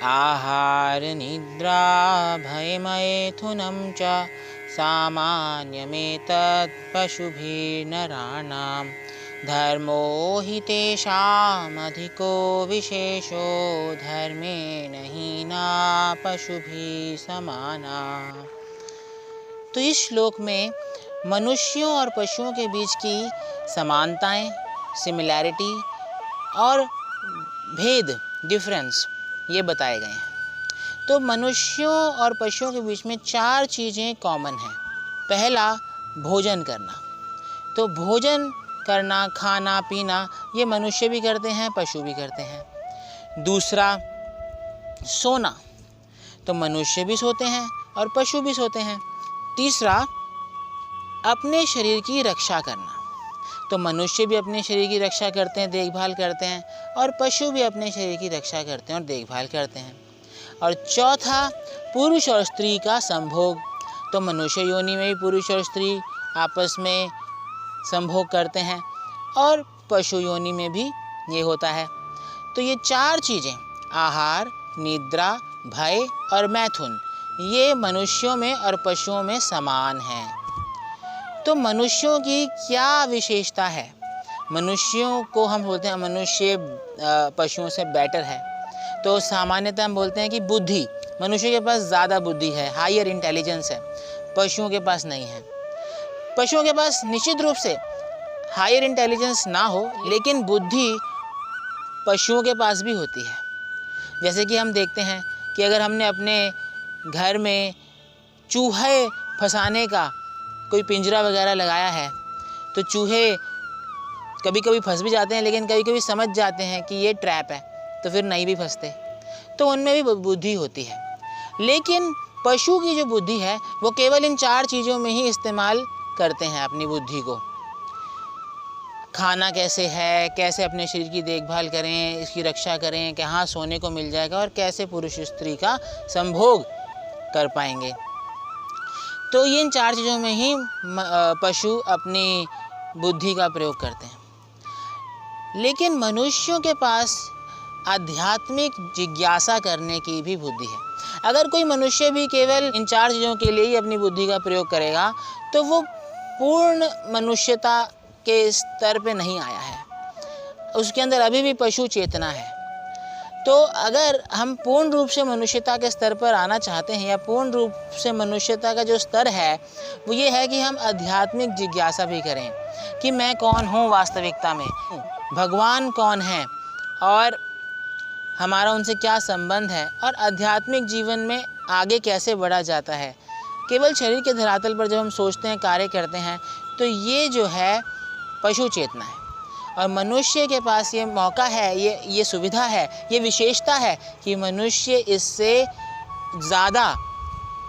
आहार निद्रा भयमैथुनं च सामान्यमेतत् पशुभिर्नराणां धर्मो हि तेषामधिको विशेषो धर्मेण हीना पशुभिः समाना। तो इस श्लोक में मनुष्यों और पशुओं के बीच की समानताएं, सिमिलैरिटी और भेद, डिफरेंस ये बताए गए हैं। तो मनुष्यों और पशुओं के बीच में 4 चीज़ें कॉमन हैं। पहला, भोजन करना। तो भोजन करना, खाना पीना ये मनुष्य भी करते हैं, पशु भी करते हैं। दूसरा, सोना। तो मनुष्य भी सोते हैं और पशु भी सोते हैं। तीसरा, अपने शरीर की रक्षा करना। तो मनुष्य भी अपने शरीर की रक्षा करते हैं, देखभाल करते हैं, और पशु भी अपने शरीर की रक्षा करते हैं और देखभाल करते हैं। और चौथा, पुरुष और स्त्री का संभोग। तो मनुष्य योनि में भी पुरुष और स्त्री आपस में संभोग करते हैं और पशु योनि में भी ये होता है। तो ये 4 चीज़ें, आहार, निद्रा, भय और मैथुन, ये मनुष्यों में और पशुओं में समान हैं। तो मनुष्यों की क्या विशेषता है? मनुष्यों को हम बोलते हैं मनुष्य पशुओं से बेटर है। तो सामान्यतः हम बोलते हैं कि बुद्धि, मनुष्य के पास ज़्यादा बुद्धि है, हायर इंटेलिजेंस है, पशुओं के पास नहीं है। पशुओं के पास निश्चित रूप से हायर इंटेलिजेंस ना हो, लेकिन बुद्धि पशुओं के पास भी होती है। जैसे कि हम देखते हैं कि अगर हमने अपने घर में चूहे फंसाने का कोई पिंजरा वगैरह लगाया है, तो चूहे कभी कभी फंस भी जाते हैं, लेकिन कभी कभी समझ जाते हैं कि ये ट्रैप है, तो फिर नहीं भी फंसते। तो उनमें भी बुद्धि होती है। लेकिन पशु की जो बुद्धि है वो केवल इन 4 चीज़ों में ही इस्तेमाल करते हैं अपनी बुद्धि को। खाना कैसे है, कैसे अपने शरीर की देखभाल करें, इसकी रक्षा करें, कहाँ सोने को मिल जाएगा, और कैसे पुरुष स्त्री का संभोग कर पाएंगे। तो ये इन 4 चीज़ों में ही पशु अपनी बुद्धि का प्रयोग करते हैं। लेकिन मनुष्यों के पास आध्यात्मिक जिज्ञासा करने की भी बुद्धि है। अगर कोई मनुष्य भी केवल इन 4 चीज़ों के लिए ही अपनी बुद्धि का प्रयोग करेगा, तो वो पूर्ण मनुष्यता के स्तर पे नहीं आया है, उसके अंदर अभी भी पशु चेतना है। तो अगर हम पूर्ण रूप से मनुष्यता के स्तर पर आना चाहते हैं, या पूर्ण रूप से मनुष्यता का जो स्तर है वो ये है कि हम आध्यात्मिक जिज्ञासा भी करें कि मैं कौन हूँ वास्तविकता में, भगवान कौन है और हमारा उनसे क्या संबंध है, और आध्यात्मिक जीवन में आगे कैसे बढ़ा जाता है। केवल शरीर के धरातल पर जब हम सोचते हैं, कार्य करते हैं, तो ये जो है पशु चेतना है। और मनुष्य के पास ये मौका है, ये सुविधा है, ये विशेषता है कि मनुष्य इससे ज़्यादा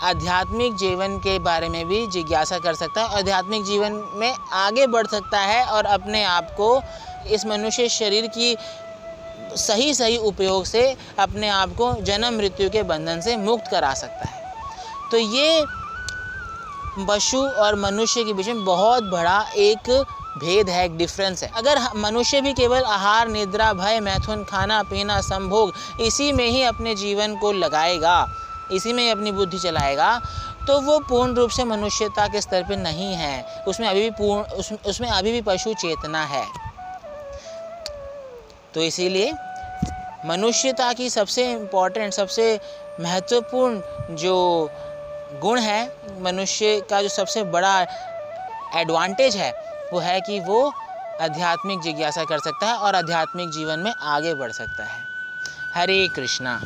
आध्यात्मिक जीवन के बारे में भी जिज्ञासा कर सकता है, आध्यात्मिक जीवन में आगे बढ़ सकता है और अपने आप को इस मनुष्य शरीर की सही उपयोग से अपने आप को जन्म मृत्यु के बंधन से मुक्त करा सकता है। तो ये पशु और मनुष्य के बीच में बहुत बड़ा एक भेद है, एक डिफरेंस है। अगर मनुष्य भी केवल आहार, निद्रा, भय, मैथुन, खाना पीना, संभोग, इसी में ही अपने जीवन को लगाएगा, इसी में ही अपनी बुद्धि चलाएगा, तो वो पूर्ण रूप से मनुष्यता के स्तर पे नहीं है। उसमें अभी भी पशु चेतना है। तो इसीलिए मनुष्यता की सबसे इम्पोर्टेंट, सबसे महत्वपूर्ण जो गुण है, मनुष्य का जो सबसे बड़ा एडवांटेज है, वो है कि वो आध्यात्मिक जिज्ञासा कर सकता है और आध्यात्मिक जीवन में आगे बढ़ सकता है। हरे कृष्णा।